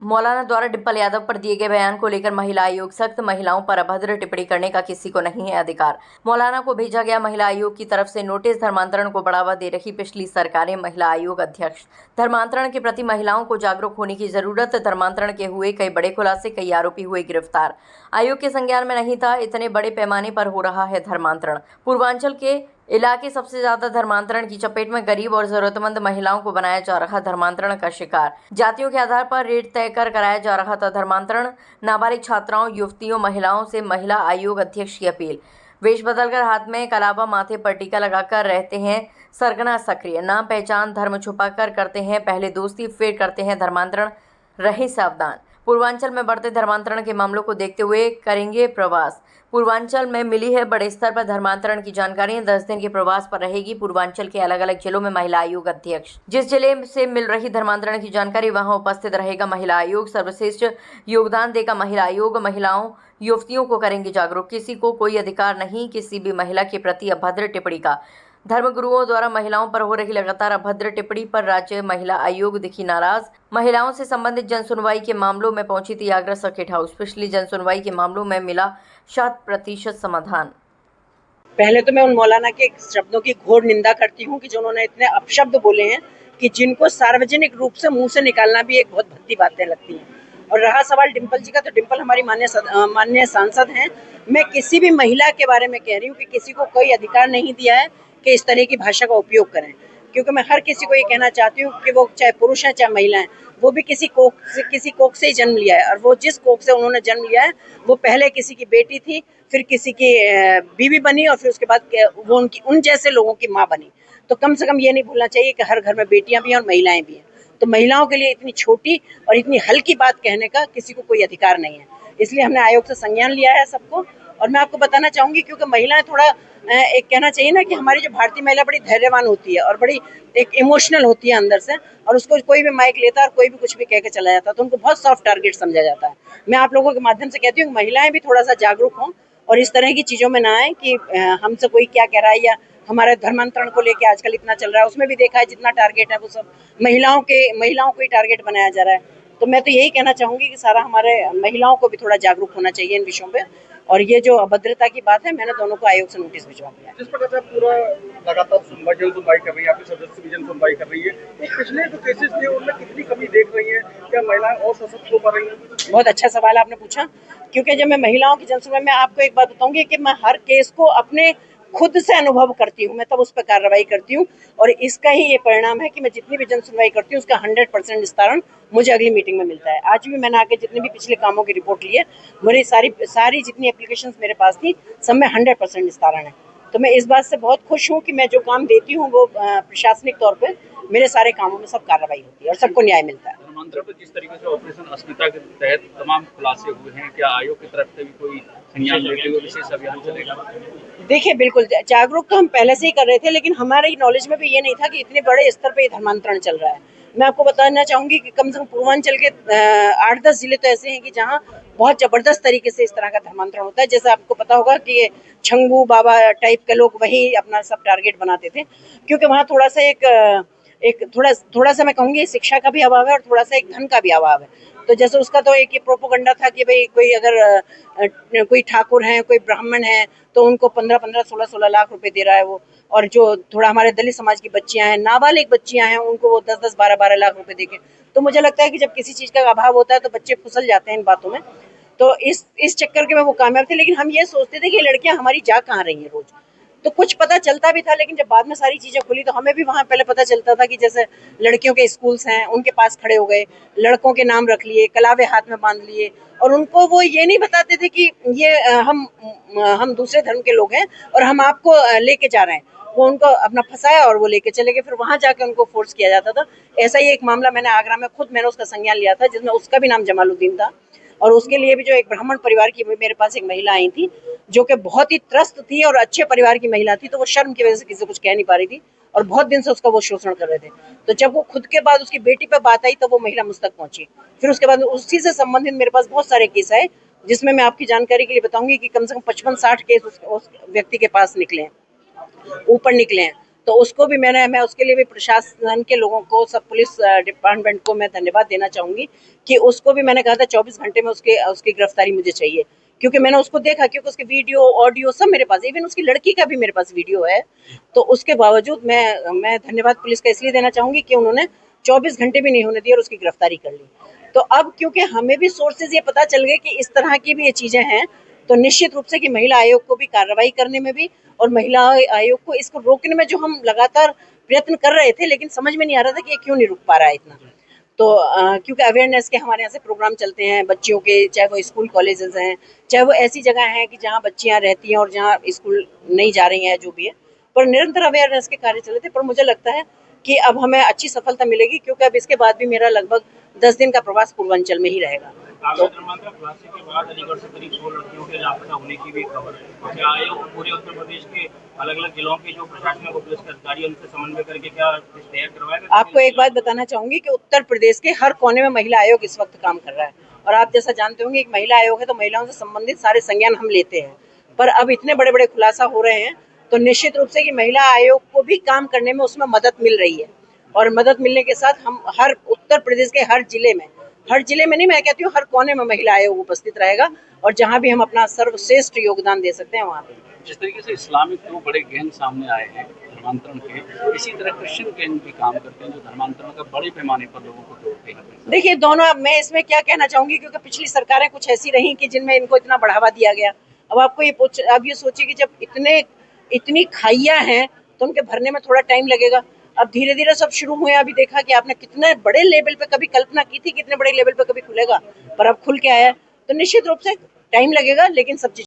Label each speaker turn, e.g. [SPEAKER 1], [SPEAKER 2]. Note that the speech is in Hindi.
[SPEAKER 1] मौलाना द्वारा डिम्पल यादव पर दिए गए बयान को लेकर महिला आयोग सख्त। महिलाओं पर अभद्र टिप्पणी करने का किसी को नहीं है अधिकार। मौलाना को भेजा गया महिला आयोग की तरफ से नोटिस। धर्मांतरण को बढ़ावा दे रही पिछली सरकारें। महिला आयोग अध्यक्ष। धर्मांतरण के प्रति महिलाओं को जागरूक होने की जरूरत। धर्मांतरण के हुए कई बड़े खुलासे, कई आरोपी हुए गिरफ्तार। आयोग के संज्ञान में नहीं था। इतने बड़े पैमाने पर हो रहा है धर्मांतरण। पूर्वांचल के इलाके सबसे ज्यादा धर्मांतरण की चपेट में। गरीब और जरूरतमंद महिलाओं को बनाया जा रहा धर्मांतरण का शिकार। जातियों के आधार पर रेट तय कर कराया जा रहा था धर्मांतरण। नाबालिग छात्राओं, युवतियों, महिलाओं से महिला आयोग अध्यक्ष की अपील। वेश बदलकर, हाथ में कलावा, माथे पर टीका लगाकर रहते हैं सरगना सक्रिय। नाम, पहचान, धर्म छुपाकर करते हैं पहले दोस्ती, फिर करते हैं धर्मांतरण। रहे सावधान। पूर्वांचल में बढ़ते धर्मांतरण के मामलों को देखते हुए करेंगे प्रवास। पूर्वांचल में मिली है बड़े स्तर पर धर्मांतरण की जानकारी। 10 दिन के प्रवास पर रहेगी पूर्वांचल के अलग अलग जिलों में महिला आयोग अध्यक्ष। जिस जिले से मिल रही धर्मांतरण की जानकारी, वहां उपस्थित रहेगा महिला आयोग। सर्वश्रेष्ठ योगदान देगा महिला आयोग। महिलाओं, युवतियों को करेंगे जागरूक। किसी को कोई अधिकार नहीं किसी भी महिला के प्रति अभद्र टिप्पणी का। धर्मगुरुओं द्वारा महिलाओं पर हो रही लगातार अभद्र टिप्पणी पर राज्य महिला आयोग दिखी नाराज। महिलाओं से संबंधित जन सुनवाई के मामलों में पहुंची थी आगरा सर्किट हाउस। पिछली जन सुनवाई के मामलों में मिला 100% समाधान।
[SPEAKER 2] पहले तो मैं उन मौलाना के शब्दों की घोर निंदा करती हूँ कि जो उन्होंने इतने अपशब्द बोले हैं कि जिनको सार्वजनिक रूप से मुंह से निकालना भी एक बहुत भद्दी बातें लगती हैं। और रहा सवाल डिम्पल जी का, तो डिम्पल हमारी माननीय सांसद हैं। मैं किसी भी महिला के बारे में कह रही हूँ कि किसी को कोई अधिकार नहीं दिया है कि इस तरह की भाषा का उपयोग करें, क्योंकि मैं हर किसी को ये कहना चाहती हूँ कि वो चाहे पुरुष है चाहे महिला है, वो भी किसी कोख से ही जन्म लिया है। और वो जिस कोख से उन्होंने जन्म लिया है, वो पहले किसी की बेटी थी, फिर किसी की बीवी बनी, और फिर उसके बाद वो उन जैसे लोगों की माँ बनी। तो कम से कम ये नहीं भूलना चाहिए कि हर घर में बेटियां भी हैं और महिलाएं भी हैं। तो महिलाओं के लिए इतनी छोटी और इतनी हल्की बात कहने का किसी को कोई अधिकार नहीं है। इसलिए हमने आयोग से संज्ञान लिया है सबको। और मैं आपको बताना चाहूंगी, क्योंकि महिलाएं थोड़ा एक कहना चाहिए ना कि हमारी जो भारतीय महिला बड़ी धैर्यवान होती है और बड़ी एक इमोशनल होती है अंदर से, और उसको कोई भी माइक लेता है और कोई भी कुछ भी कह के चला जाता है, तो उनको बहुत सॉफ्ट टारगेट समझा जाता है। मैं आप लोगों के माध्यम से कहती हूँ कि महिलाएं भी थोड़ा सा जागरूक हों और इस तरह की चीजों में ना आए कि हमसे कोई क्या कह रहा है, या हमारे धर्मांतरण को लेकर आजकल इतना चल रहा है, उसमें भी देखा है जितना टारगेट है वो सब महिलाओं को ही टारगेट बनाया जा रहा है। तो मैं तो यही कहना चाहूंगी कि सारा हमारे महिलाओं को भी थोड़ा जागरूक होना चाहिए इन विषयों पे। और ये जो अभद्रता की बात है, मैंने दोनों को आयोग से नोटिस भिजवा दिया।
[SPEAKER 3] जिस प्रकार से पूरा लगातार सुनवाई कर रही है, आपकी सदस्य भी जन सुनवाई कर रही है, तो पिछले जो केसेस थे उनमें कितनी कमी देख रही है? क्या महिलाएं और सशक्त हो पा रही हैं?
[SPEAKER 2] बहुत अच्छा सवाल आपने पूछा, क्योंकि जब मैं महिलाओं की जनसुनवाई में आपको एक बात बताऊंगी कि मैं हर केस को अपने खुद से अनुभव करती हूँ, मैं तब उस पर कार्रवाई करती हूँ। और इसका ही ये परिणाम है कि मैं जितनी भी जन सुनवाई करती हूँ उसका 100% निस्तारण मुझे अगली मीटिंग में मिलता है। आज भी मैंने आके जितने भी पिछले कामों की रिपोर्ट ली है, मेरी सारी जितनी एप्लीकेशंस मेरे पास थी, सब में 100% निस्तारण है। तो मैं इस बात से बहुत खुश हूँ कि मैं जो काम देती हूँ वो प्रशासनिक तौर पर मेरे सारे कामों में सब कार्रवाई होती है और सबको न्याय मिलता है।
[SPEAKER 3] धर्मांतरण पर जिस तरीके से ऑपरेशन अस्मिता के तहत तमाम खुलासे हुए हैं, क्या आयोग की तरफ से भी कोई संज्ञान लेते हुए विशेष अभियान चलेगा?
[SPEAKER 2] देखिए, बिल्कुल जागरूक तो हम पहले से ही कर रहे थे, लेकिन हमारे नॉलेज में भी ये नहीं था कि इतने बड़े स्तर पे धर्मांतरण चल रहा है। मैं आपको बताना चाहूंगी कि कम से कम पूर्वांचल के 8-10 जिले तो ऐसे हैं कि जहाँ बहुत जबरदस्त तरीके से इस तरह का धर्मांतरण होता है। जैसे आपको पता होगा कि छंगू बाबा टाइप के लोग वही अपना सब टारगेट बनाते थे, क्योंकि वहाँ थोड़ा सा एक थोड़ा सा मैं कहूँगी शिक्षा का भी अभाव है और थोड़ा सा एक धन का भी अभाव है। तो जैसे उसका तो एक ये प्रोपोगंडा था कि भाई कोई अगर कोई ठाकुर है, कोई ब्राह्मण है, तो उनको 15-15, 16-16 लाख रुपए दे रहा है वो। और जो थोड़ा हमारे दलित समाज की बच्चियां हैं, नाबालिग बच्चियां हैं, उनको वो 10-10, 12-12 लाख रुपए देके। तो मुझे लगता है कि जब किसी चीज का अभाव होता है तो बच्चे फिसल जाते हैं इन बातों में। तो इस चक्कर के में वो कामयाब थे, लेकिन हम ये सोचते थे कि लड़कियां हमारी जा कहाँ रही हैं रोज। तो कुछ पता चलता भी था, लेकिन जब बाद में सारी चीजें खुली तो हमें भी वहां पहले पता चलता था कि जैसे लड़कियों के स्कूल्स हैं, उनके पास खड़े हो गए, लड़कों के नाम रख लिए, कलावे हाथ में बांध लिए, और उनको वो ये नहीं बताते थे कि ये हम दूसरे धर्म के लोग हैं और हम आपको लेके जा रहे हैं। वो उनको अपना फंसाया और वो लेके चले गए, फिर वहां जाके उनको फोर्स किया जाता था। ऐसा ही एक मामला मैंने आगरा में मैंने उसका संज्ञान लिया था, जिसमें उसका भी नाम जमालुद्दीन था। और उसके लिए भी जो एक ब्राह्मण परिवार की मेरे पास एक महिला आई थी, जो कि बहुत ही त्रस्त थी और अच्छे परिवार की महिला थी, तो वो शर्म की वजह से किसी से कुछ कह नहीं पा रही थी और बहुत दिन से उसका वो शोषण कर रहे थे। तो जब वो खुद के बाद उसकी बेटी पे बात आई तो वो महिला मुझ तक पहुंची। फिर उसके बाद उसी से संबंधित मेरे पास बहुत सारे केस आए, जिसमें मैं आपकी जानकारी के लिए बताऊंगी कि कम से कम 55-60 केस उस व्यक्ति के पास निकले हैं, ऊपर निकले हैं। तो उसको भी मैं उसके लिए भी प्रशासन के लोगों को, सब पुलिस डिपार्टमेंट को मैं धन्यवाद देना चाहूँगी कि उसको भी मैंने कहा था 24 घंटे में उसकी गिरफ्तारी मुझे चाहिए, क्योंकि मैंने उसको देखा, क्योंकि उसके वीडियो ऑडियो सब मेरे पास, इवन उसकी लड़की का भी मेरे पास वीडियो है। तो उसके बावजूद मैं धन्यवाद पुलिस का इसलिए देना चाहूँगी कि उन्होंने 24 घंटे भी नहीं होने दिया और उसकी गिरफ्तारी कर ली। तो अब क्योंकि हमें भी सोर्सेज ये पता चल गए कि इस तरह की भी ये चीज़ें हैं, तो निश्चित रूप से कि महिला आयोग को भी कार्रवाई करने में भी और महिला आयोग को इसको रोकने में जो हम लगातार प्रयत्न कर रहे थे, लेकिन समझ में नहीं आ रहा था कि ये क्यों नहीं रुक पा रहा है इतना। तो क्योंकि अवेयरनेस के हमारे यहाँ से प्रोग्राम चलते हैं बच्चियों के, चाहे वो स्कूल कॉलेजेस हैं, चाहे वो ऐसी जगह हैं कि जहाँ बच्चियाँ रहती हैं और जहाँ स्कूल नहीं जा रही हैं, जो भी है, पर निरंतर अवेयरनेस के कार्य चले थे। पर मुझे लगता है कि अब हमें अच्छी सफलता मिलेगी, क्योंकि अब इसके बाद भी मेरा लगभग 10 दिन का प्रवास पूर्वांचल में ही रहेगा।
[SPEAKER 4] तो खुलासे के बाद अलीगढ़ से करीब 16 लड़कियों के लापता होने की भी खबर है। क्या आयोग पूरे उत्तर प्रदेश के अलग अलग जिलों के जो प्रशासनिक और पुलिस के अधिकारी उनसे समन्वय करके क्या तैयार करवाएगा?
[SPEAKER 2] आपको एक बात बताना चाहूंगी कि उत्तर प्रदेश के हर कोने में महिला आयोग इस वक्त काम कर रहा है, और आप जैसा जानते होंगे एक महिला आयोग है, तो महिलाओं से संबंधित सारे संज्ञान हम लेते हैं। पर अब इतने बड़े बड़े खुलासा हो रहे हैं, तो निश्चित रूप से कि महिला आयोग को भी काम करने में उसमें मदद मिल रही है, और मदद मिलने के साथ हम हर उत्तर प्रदेश के हर जिले में नहीं, मैं कहती हूँ हर कोने में महिला आयोग उपस्थित रहेगा, और जहाँ भी हम अपना सर्वश्रेष्ठ योगदान दे सकते हैं वहाँ पे।
[SPEAKER 5] जिस तरीके से इस्लामिक 2 बड़े गैंग सामने आए हैं धर्मांतरण के, इसी तरह क्रिश्चियन गैंग भी काम करते हैं जो धर्मांतरण का बड़े पैमाने पर लोगों को तोड़ते हैं।
[SPEAKER 2] देखिए दोनों, मैं इसमें क्या कहना चाहूंगी, क्योंकि पिछली सरकारें कुछ ऐसी रही कि जिनमें इनको इतना बढ़ावा दिया गया। अब आपको ये सोचिए कि जब इतनी खाइयां हैं तो उनके भरने में थोड़ा टाइम लगेगा। अब धीरे धीरे सब शुरू हुए। अभी देखा कि आपने कितने बड़े लेवल पे कभी कल्पना की थी, कितने बड़े लेवल पे कभी खुलेगा, पर अब खुल के आया है। तो निश्चित रूप से टाइम लगेगा, लेकिन सब चीज